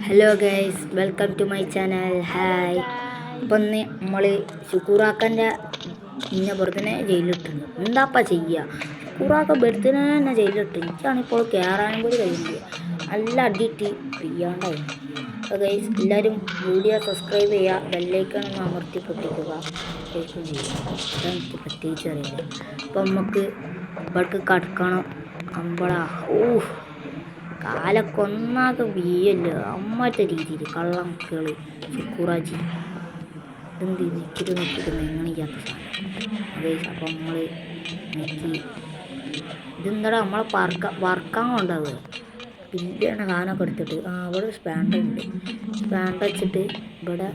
Hello guys, welcome to my channel. Hi. അപ്പം ഒന്ന് നമ്മൾ ഷുക്കൂറാക്കൻ്റെ ബർത്ത്ഡേ ജയിലിലിട്ടുണ്ട്. എന്താപ്പാ ചെയ്യുക? ഷുക്കൂറാക്ക ബർത്ത്ഡേ തന്നെ ജയിലിലിട്ട്. എനിക്കാണിപ്പോൾ കയറാനും കൂടി കഴിയില്ല. നല്ല അടിയിട്ട് പിയ്യാണ്ടായി. അപ്പോൾ ഗൈസ്, എല്ലാവരും വീഡിയോ സബ്സ്ക്രൈബ് ചെയ്യുക, ബെല്ലൈക്കൺ ഒന്ന് അമർത്തി പൊട്ടിക്കുക, ലൈക്കും ചെയ്യുക. അതെനിക്ക് പ്രത്യേകിച്ച് അറിയില്ല. അപ്പം നമുക്ക് ഇവിടേക്ക് കടക്കണം. അമ്പളാ കാലൊക്കെ ഒന്നാകെ വീയല്ലോ അമ്മത്തെ രീതിയിൽ കള്ളം കേളി ഷുക്കൂറാജി എന്ത് നിൽക്കിട്ട് എങ്ങനെ ചെയ്യാത്ത സാധനം. അപ്പം നമ്മൾ നെക്കി ഇതെന്താടാ നമ്മളെ വറക്കാൻ കൊണ്ടാവുക വലിയാണ് സാധനമൊക്കെ എടുത്തിട്ട്. ഇവിടെ സ്പാൻഡർ ഉണ്ട്. സ്പാൻഡർ വെച്ചിട്ട് ഇവിടെ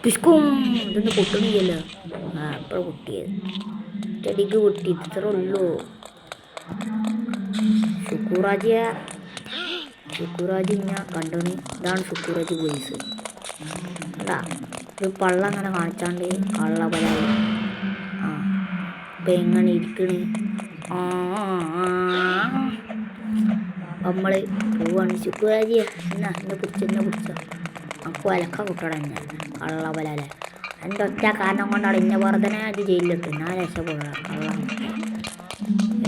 പിസ്കും ഇതൊന്ന് പൊട്ടണില്ലല്ലോ. ഇപ്പോൾ പൊട്ടിയത് ചെടിക്ക് പൊട്ടി. ഇത്ര ഉള്ളൂ. ഷുക്കൂറാജി ഞാൻ കണ്ടോണി. ഇതാണ് ഷുക്കൂറാജി വോയിസ്. അതാ ഒരു പള്ള അങ്ങനെ കാണിച്ചാണ്ട് കള്ള പലായി. ഇപ്പം എങ്ങനെ ഇരിക്കണ്? നമ്മൾ പോവാണ്. ഷുക്കൂറാജി എന്നെ പിടിച്ച നമുക്ക് വിലക്ക കുട്ടണം. എന്നെ കള്ള പലാലെ എൻ്റെ ഒറ്റ കാരണം കൊണ്ടാണ് ഇന്നെ വെറുതെ അത് ജയിലിലിട്ട്. ഞാൻ രക്ഷപ്പെടുക. കള്ളം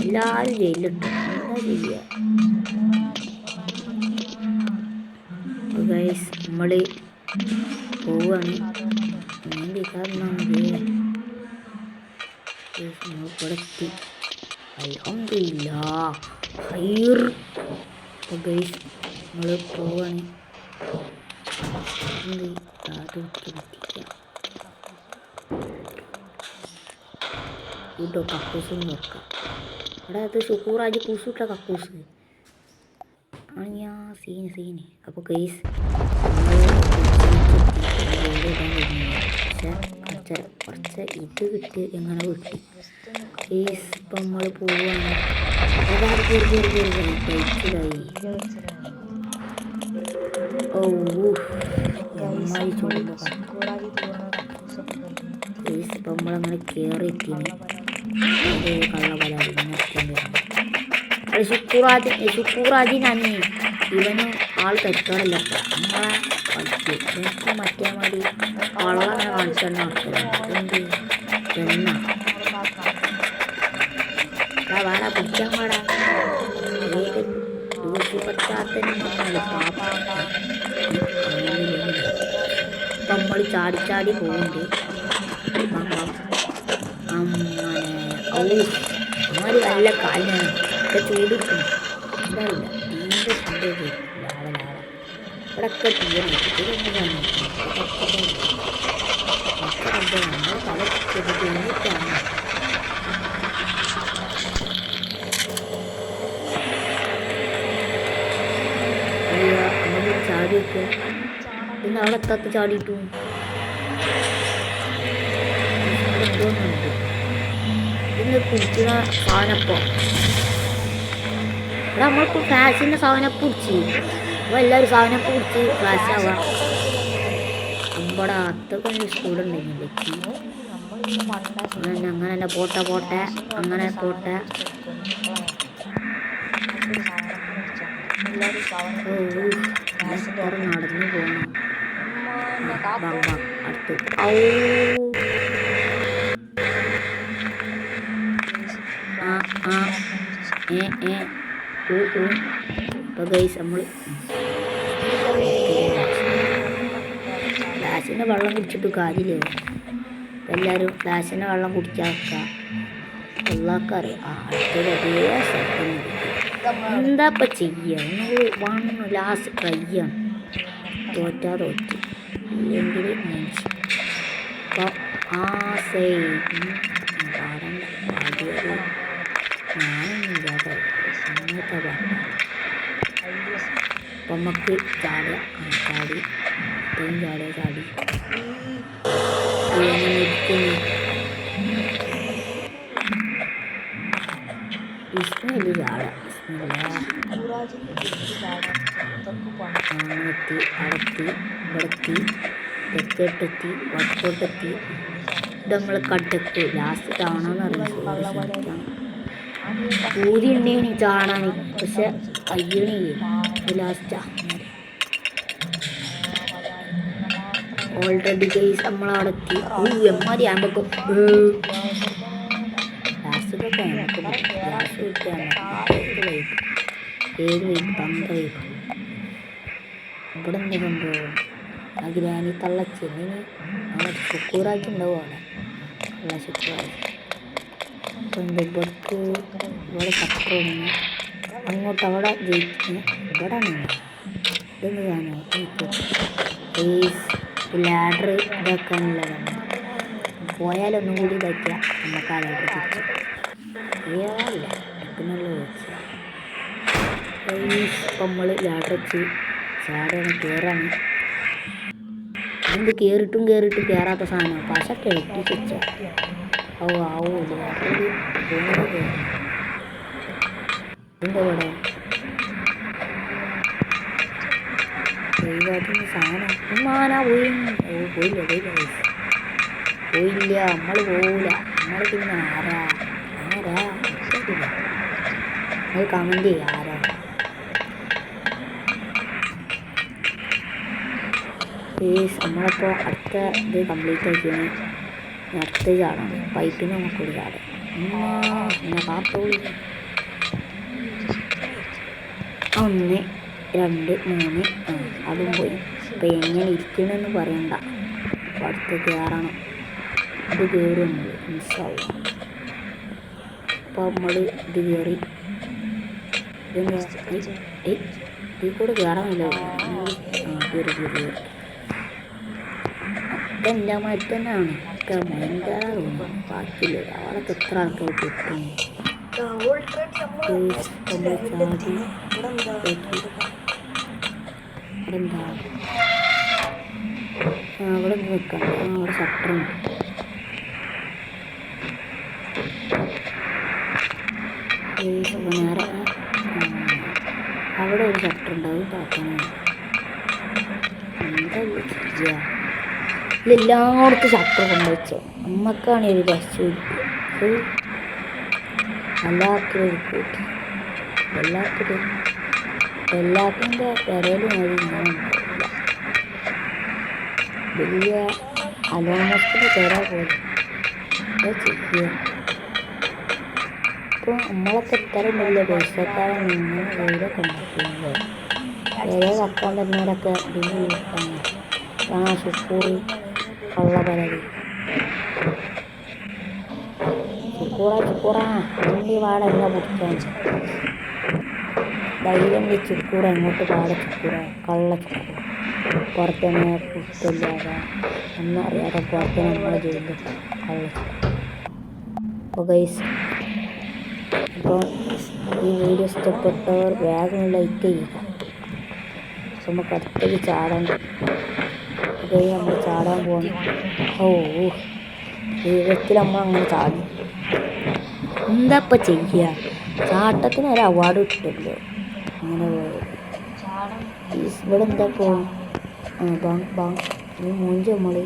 എല്ലാവരും ജയിലിലിട്ട്. എന്താ ചെയ്യുക ഗൈസ്? നമ്മൾ പോവാണ്. ഇവിടെത്തി. അൽഹംദുലില്ലാ ഹൈർ. ഗൈസ് നമ്മൾ പോവാണ്. കക്കൂസ് നോക്കാം. ഇവിടെ അത് ഷുക്കൂറാജി കൂസിട്ട കക്കൂസ് സീന്. അപ്പോൾ ഗൈസ് പക്ഷേ കുറച്ച് ഇത് കിട്ടി. എങ്ങനെ കിട്ടി ഗൈസ്? ഇപ്പം നമ്മൾ പോവുകയാണ്. കഴിച്ചിലായി. നന്നായി ചൂടുള്ള ഗൈസ്. ഇപ്പം നമ്മളങ്ങനെ കയറിയിട്ടിന് കള്ള പലാതി അത് ഷുക്കൂറാജിനാണ്. ഇവന് ആൾ തെറ്റോടല്ല. നമ്മളെ പഠിച്ചു മറ്റേ മതി കള്ളങ്ങനെ കാണിച്ചാണ് നടക്കുന്നത്. എണ്ണ വേറെ പിടിക്കാൻ പാടാ. പറ്റാത്തന്നെ പാപ്പ. ഇപ്പം നമ്മൾ ചാടി പോകുന്നുണ്ട്. അമ്മമാര് നല്ല കാലിനാണ്. ചൂട് കിട്ടും. എന്താറില്ല തീരെ ചൂട് ലാവ ഇവിടെയൊക്കെ തീരെ തല ചെറുതാണ്. ചാടിയൊക്കെ പിന്നെ അവിടെ എത്താത്ത ചാടിയിട്ടു എന്തോന്നുണ്ട്. ഇന്ന് കുടിക്കുന്ന സാധനപ്പം ഇവിടെ നമ്മളിപ്പോൾ ഫ്ലാഷിൻ്റെ സാധനപ്പം കുടിച്ച് അപ്പോൾ എല്ലാവരും സാധനപ്പം കുടിച്ച് ഫ്ലാഷ് ആവാം. നമ്മുടെ അത്തൊക്കെ സ്കൂളുണ്ടെങ്കിൽ അങ്ങനെ തന്നെ പോട്ടെ അങ്ങനെ പോട്ടെ. നടന്നു പോകണം. അടുത്ത് ഇപ്പോൾ ഗൈസ് നമ്മൾ ഫ്ലാഷിൻ്റെ വെള്ളം കുടിച്ചിട്ട് കാര്യമില്ല. എല്ലാവരും ഫ്ലാഷിൻ്റെ വെള്ളം കുടിക്കാൻ വെക്കുക. ഉള്ളാക്കറിയാം. അടുത്തത് അതേ സ്ഥലത്ത് എന്താ ഇപ്പം ചെയ്യുക? ലാസ്റ്റ് ട്രൈയാണ്. തോറ്റാ തോറ്റ് ഇല്ലെങ്കിൽ അപ്പം ഞാനൊന്നുമില്ലാതെ അങ്ങനത്തെ പറഞ്ഞു. അപ്പം നമുക്ക് ചാടി ഇത്രയും ചാടി ഇസ്മയില് ചാടാം. അടത്തി ഇവിടെത്തി തെക്കേട്ടെത്തി വടക്കോട്ടെത്തി. ഇത് നമ്മൾ കണ്ടെത്തി. ലാസ്റ്റ് ചാണമെന്ന് അറിയാം. പൂതി ഉണ്ടേനി ചാടാൻ. പക്ഷെ അയ്യണി ലാസ്റ്റാ ഓൾറെഡി ഗൈസ് നമ്മളവിടെ എത്തി. എമ്മാതി ആകുമ്പോൾ ലാസ്റ്റൊക്കെ ഗ്യാസ് കിട്ടിയാണ് ഏത് വൈപ്പ് തന്ത വൈപ്പ് ഇവിടെ എന്തെങ്കിലും ആ ഗ്രാനി തള്ളച്ചെന്നിന് അങ്ങനെ ശുക്കൂറാക്കി ഉണ്ടാവും അവിടെ ഉള്ള ശുക്കൂറാക്കി. അപ്പം ഇവർക്ക് ഇവിടെ കട്ടറൊന്ന് അങ്ങോട്ട് അവിടെ ജയിക്കുന്നു. ഇവിടെ ഇതൊന്ന് കാണുമോ ലാഡർ ഇതാക്കാനുള്ളതാണ്. പോയാലൊന്നും കൂടി ഇതാക്കിയാൽ നമുക്ക് ആ ലാഡർ തിരിച്ചു ഏല്ല എടുക്കുന്നുള്ള വെച്ചാൽ ഇപ്പം നമ്മൾ ലാഡർ വെച്ച് ചാടാണ് കയറാണ്. എന്ത് കയറിയിട്ടും കയറാത്ത സാധനം പക്ഷെ കെട്ടി വെച്ചാൽ ആവൂല ഇതിൻ്റെ ഇവിടെ ദൈവത്തിന് സാധനം ഉമ്മാനാ പോയില്ല നമ്മൾ പോവില്ല. നമ്മൾ പിന്നെ ആരാ നിങ്ങൾ കമൻറ്റ് ചെയ്യുക ആരാ. നമ്മളിപ്പോൾ അടുത്ത ഇത് കംപ്ലീറ്റ് ആക്കിയാണ്. അടുത്ത ചാടാണ് പൈപ്പിന് നമുക്കൊരു ചാടാം. പിന്നെ കാത്തോളി 1 2 3 അതും പോയി. ഇപ്പം എങ്ങനെ ഇരിക്കണമെന്ന് പറയണ്ട. അപ്പം അടുത്ത് കയറണം. ഇത് കയറി നമ്മൾ മിസ്സാവും. അപ്പോൾ നമ്മൾ ഇത് കയറി ഇതിൽ കൂടെ കയറാനില്ല. കയറി ഇതെൻ്റെ മാതിരി തന്നെയാണ്. ഒക്കെ ഭയങ്കര തോന്നുന്നു. ബാക്കിയില്ല അവിടൊക്കെ എത്ര ആൾക്കാർ കിട്ടും. എന്താ അവിടെ നിൽക്കാം. അവിടെ ഷട്ടറുണ്ട്. നേരെ അവിടെ ഒരു ഷട്ടറുണ്ടാവും. താത്താനാണ് എന്താ ചെയ്യുക. ഇതെല്ലായിടത്തും ഷട്ടർ കൊണ്ടുവച്ചോ. നമ്മക്കാണ് ഒരു രസം. വല്ലാത്തൊരു കൂട്ടി എല്ലാത്തിൻ്റെ വിരയിൽ മതി ഇങ്ങനെയൊന്നുമില്ല. വലിയ അലോമസ്റ്റിൻ്റെ തരാ പോലെ എന്താ ചെയ്യുക. ഇപ്പോൾ നമ്മളൊക്കെ ഇത്രയും വലിയ പൈസക്കാരൻ നിന്ന് വെയിലൊക്കെ ഉണ്ടാക്കുന്നത് വേറെ കക്കാൻ തന്നവരൊക്കെ ശുക്കൂറ് കള്ളപരടി ചുക്കൂറ വണ്ടി വാട എന്താ പൊടിക്കാൻ ധൈര്യം ചുക്കൂറ എങ്ങോട്ട് പാടെ ചുക്കൂറ കള്ള ചുക്കൂറ പുറത്തന്നെ പുറത്തില്ലാതെ ഒന്നും അറിയാതെ പുറത്തന്നെ നമ്മളെ ജയിലിൽ കള്ള ചുക്കൂറ. അപ്പോൾ ഗൈസ് അപ്പോൾ ഈ വീഡിയോ ഇഷ്ടപ്പെട്ടവർ വേഗം ലൈക്ക് ചെയ്യുക. നമുക്ക് അടുത്തേക്ക് ചാടാൻ നമ്മൾ ചാടാൻ പോകണം. ജീവിതത്തിൽ നമ്മൾ അങ്ങനെ ചാടി എന്താ ഇപ്പം ചെയ്യുക. ചാട്ടത്തിന് ഒരു അവാർഡ് കിട്ടുമല്ലോ അങ്ങനെ ഇവിടെ എന്താ പോകും. ഈ മൂഞ്ച് നമ്മൾ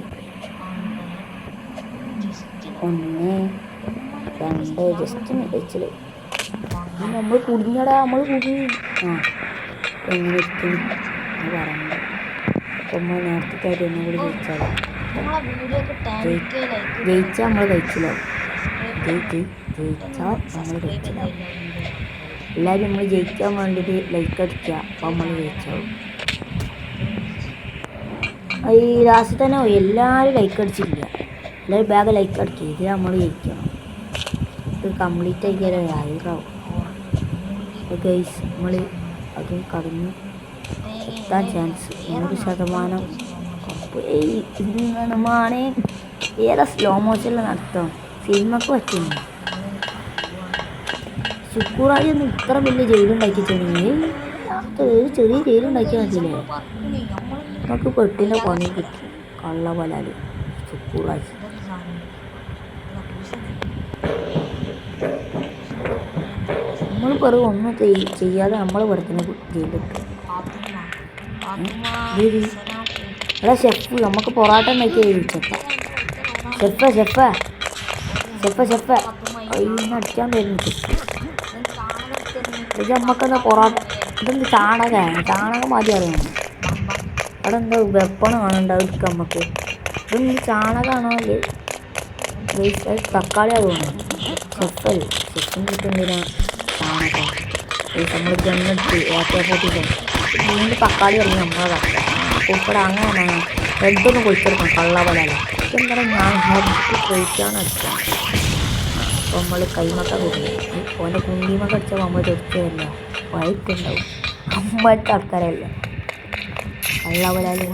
1 2 ജസ്റ്റ് മികച്ചിൽ നമ്മൾ കുടുങ്ങിയടാ. നമ്മൾ കുടുങ്ങി. എങ്ങനെ ഇരിക്കും പറയുന്നത്. അപ്പം നേരത്തെ കാര്യം ഒന്നും കൂടി ജയിച്ചാൽ നമ്മൾ കഴിച്ചില്ലാവും. ജയിച്ചാൽ നമ്മൾ കഴിച്ചില്ലാവും. എല്ലാവരും നമ്മൾ ജയിക്കാൻ വേണ്ടിയിട്ട് ലൈക്ക് അടിക്കുക. അപ്പം നമ്മൾ ജയിച്ചാവും. ഈ ലാസ്റ്റ് തന്നെ എല്ലാവരും ലൈക്ക് അടിച്ചില്ല. എല്ലാവരും ബാഗ് ലൈക്ക് അടിക്കുക. ഇത് നമ്മൾ ജയിക്കണം. ഇത് കംപ്ലീറ്റ് ആക്കിയാലേ ആയിരാവും. അപ്പോൾ ഗൈസ് നമ്മൾ അതും കടന്ന് എത്താൻ ചാൻസ് 100%. ഇന്നാണ് ഏറെ സ്ലോ മോഷനിൽ നടത്താം. സിനിമക്ക് പറ്റുന്നു. ശുക്കൂറാജൊന്നും ഇത്ര വലിയ ജയിലുണ്ടാക്കി ചെറിയ ജയിലുണ്ടാക്കിയാൽ മതിയില്ലേ. നമുക്ക് പെട്ടിൻ്റെ പണി കിട്ടും. കള്ള പലാല് ശുക്കൂറാജ്. നമ്മൾ വെറുതെ ഒന്നും ചെയ്യാതെ നമ്മൾ വെറുതെ ജയിലിട്ടു. എടാ ഷെഫ് നമുക്ക് പൊറാട്ട ഉണ്ടാക്കി ഷെഫ് ഇന്ന് അടിക്കാൻ വരുന്നു ഷെഫ്. ഇത് നമുക്കെന്താ ഇതെന്ത് ചാണകം മതി അറിയണം. അവിടെ എന്താ വെപ്പണ് കാണണ്ടാവും എടുക്കാം നമുക്ക്. ഇതൊന്നും ചാണകമാണോ അല്ലേ? തക്കാളി അതുകൊണ്ടോ ചെഫിന് കിട്ടുന്നതിനാ ചാണകം. നമ്മൾ ഗണ്ണെടുത്ത് AK-47 വീണ്ടും തക്കാളി ഇറങ്ങി നമ്മളെ ഉൾപ്പെടെ അങ്ങനെ ഹെഡൊന്ന് കൊഴിച്ചെടുക്കണം. കള്ളവലല്ല എന്താണ് ഞാൻ ഹെഡ് കൊഴിച്ചാണ് അടിച്ചത്. അപ്പോൾ നമ്മൾ കൈമക്ക കൊടുക്കും. ഓൻ്റെ കുണ്ടിമൊക്കെ അടിച്ചാൽ നമ്മൾ തെറിച്ചതല്ല വഴിക്കുണ്ടാവും. അമ്മത്തെ ആൾക്കാരല്ല കള്ളവലാല്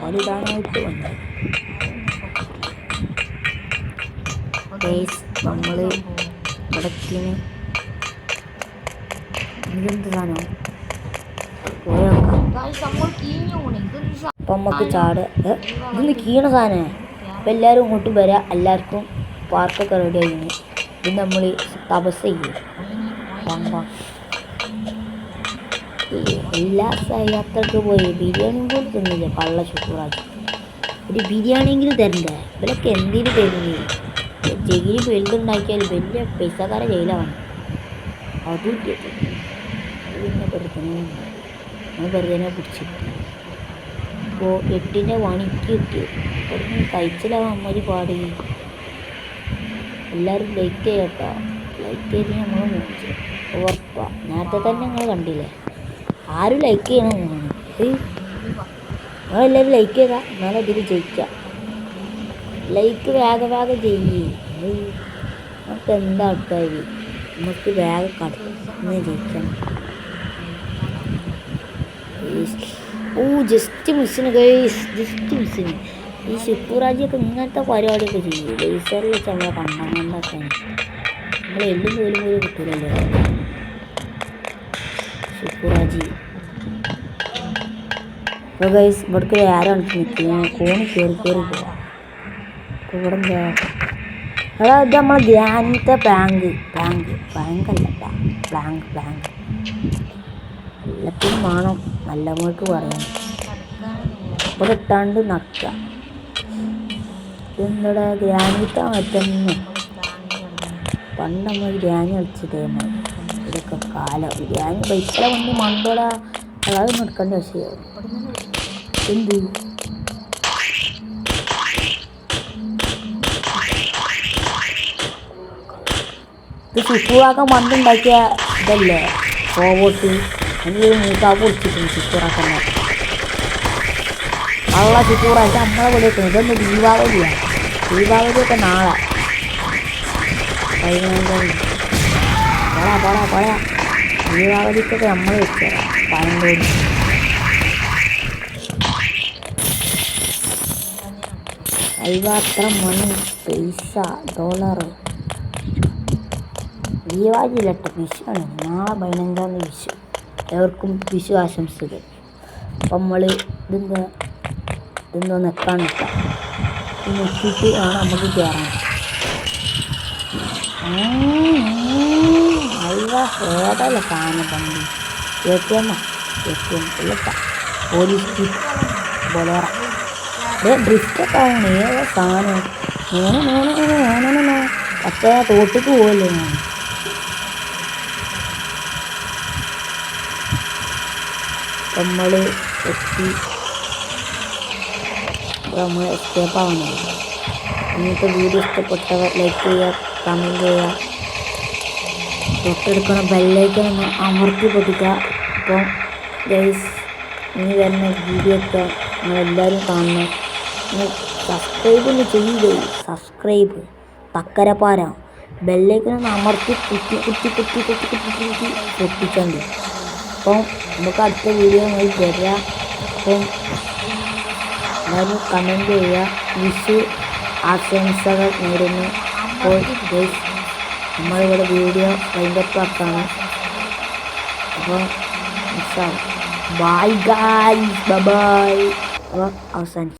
വലുതാനായിട്ട് വന്നത്. നമ്മൾ ഇവിടത്തിന് ഇതെന്ത് സാധനം അപ്പം നമുക്ക് ഇതൊന്ന് കീണ സാധനമാണ്. അപ്പം എല്ലാവരും ഇങ്ങോട്ടും വരാം. എല്ലാവർക്കും പാർക്കൊക്കെ റെഡി ആയിരുന്നു. ഇത് നമ്മൾ തപസ് ചെയ്യും. എല്ലാ യാത്രക്ക് പോയി ബിരിയാണി പോലും തിന്നില്ല. കള്ള ശുക്രാജ് ഒരു ബിരിയാണിയെങ്കിലും തരണ്ടേ? ഇവരൊക്കെ എന്തിനു തരുന്നില്ല. ജയിലിൽ വെള്ളുണ്ടാക്കിയാൽ വലിയ പൈസക്കാരെ ജയിലാണ്. അതും പിന്നെ വെറുതെ പിടിച്ചിട്ട് ഇപ്പോൾ 8ൻ്റെ പണിക്ക് കിട്ടി. അവിടുന്ന് കഴിച്ചിലാവാൻ അമ്മതി പാടി. എല്ലാവരും ലൈക്ക് ചെയ്യട്ടോ. ലൈക്ക് ചെയ്ത് നമ്മൾ നോക്കി ഉറപ്പാണ്. നേരത്തെ തന്നെ നിങ്ങൾ കണ്ടില്ലേ? ആരും ലൈക്ക് ചെയ്യണം. നിങ്ങളെല്ലാവരും ലൈക്ക് ചെയ്താൽ എന്നാലും അതിൽ ജയിക്കാം. ലൈക്ക് വേഗം ചെയ്യേ. നമുക്ക് എന്താ ആൾക്കാർ നമുക്ക് വേഗം കടന്ന് ജയിക്കണം. ജസ്റ്റ് മിസ്സിന് ഈ ശുക്രാജിയൊക്കെ ഇങ്ങനത്തെ പരിപാടിയൊക്കെ ചെയ്യും. ലേസറിൽ വെച്ച് നമ്മളെ കണ്ടങ്ങണ്ടൊക്കെ നമ്മൾ എല്ലും പോലും കിട്ടില്ലല്ലോ ശുക്രാജി. അപ്പോൾ ഗൈസ് ഇവിടേക്ക് ആരാണ് നിൽക്കുന്നത്? കോണി കയറി പോവാം. അപ്പോൾ ഇവിടെ എന്താ ഇത് നമ്മളെ ഗ്രാനത്തെ ബാങ്കല്ല പ്ലാങ്ക് എല്ലാത്തിനും വേണം. നല്ല മോൾക്ക് പറയാം. ഇവിടെ ഇട്ടാണ്ട് നക്കുക. ഇതെന്താ ഗ്രാനൈറ്റ് മറ്റൊന്ന് പണ്ട് നമ്മൾ ഗ്രാനി കളിച്ചതേമോ. ഇതൊക്കെ കാലം ഗ്രാനി ബൈക്കിലെ വന്ന് മണ്ടോടാ അതൊന്നും എടുക്കേണ്ട വിഷയം. എന്ത് ഇത് ശുക്രാക്ക മണ്ടുണ്ടാക്കിയ ഇതല്ലേ റോബോട്ട്. അതിലൊരു മൂത്താപ്പ് പൊളിച്ചിട്ടുണ്ട് ശുക്രാക്കന്നെ. കള്ള ശുക്രായിട്ട് നമ്മളെ വിളിക്കുന്നത്. ഇതൊന്ന് ദീപാവലിയൊക്കെ നാളെ 15 പോടാ ദീപാവലിക്കൊക്കെ നമ്മൾ വെച്ചുതരാം. പഴംകോടി അത്ര മണി പൈസ $. ദീപാവലിയിലട്ടെ വിഷുവാണ്. നാളെ 15 വിഷു. എവർക്കും വിഷു ആശംസകൾ. അപ്പം നമ്മൾ ഇതെന്തോ നെക്കാൻ നിൽക്കാം. നെക്കിയിട്ട് ആണ് നമുക്ക് കയറാൻ. ഏതല്ല സാധനം പണ്ടി ATM ഇല്ലട്ട പോലീസ് ബൊലേറ ഡ്രിഫ്റ്റൊക്കെ ആണ്. ഏതാ സാധനം പക്ഷേ തോട്ടിക്ക് പോവല്ലേ ഞാൻ. നമ്മൾ എത്തി. നമ്മൾ എസ്കേപ്പ് ആവുന്നില്ല. ഇന്നത്തെ വീഡിയോ ഇഷ്ടപ്പെട്ടവർ ലൈക്ക് ചെയ്യുക, കമൻറ്റ് ചെയ്യുക, തൊട്ടെടുക്കണ ബെല്ലൈക്കൺ അമർത്തി പൊട്ടിക്കുക. അപ്പം ഗൈസ് ഇനി വരുന്ന വീഡിയോ ഒക്കെ നിങ്ങളെല്ലാവരും കാണണം. നിങ്ങൾ സബ്സ്ക്രൈബ് ഒന്ന് ചെയ്യില്ലേ? സബ്സ്ക്രൈബ് തക്കരപ്പാര ബെല്ലൈക്കൺ അമർത്തി കുത്തി പൊട്ടിച്ചണ്ട്. അപ്പം നമുക്ക് അടുത്ത വീഡിയോ വരാം. അപ്പം എല്ലാവരും കമൻറ്റ് ചെയ്യുക. വിഷു ആശംസകൾ നേരുന്നു. അപ്പോൾ ഗൈസ് നമ്മളിവിടെ വീഡിയോ വൈൻഡപ്പ് ആക്കാണ്. അപ്പോൾ ബൈ ഗൈസ് ബൈ. അപ്പോൾ അവസാനിച്ചു.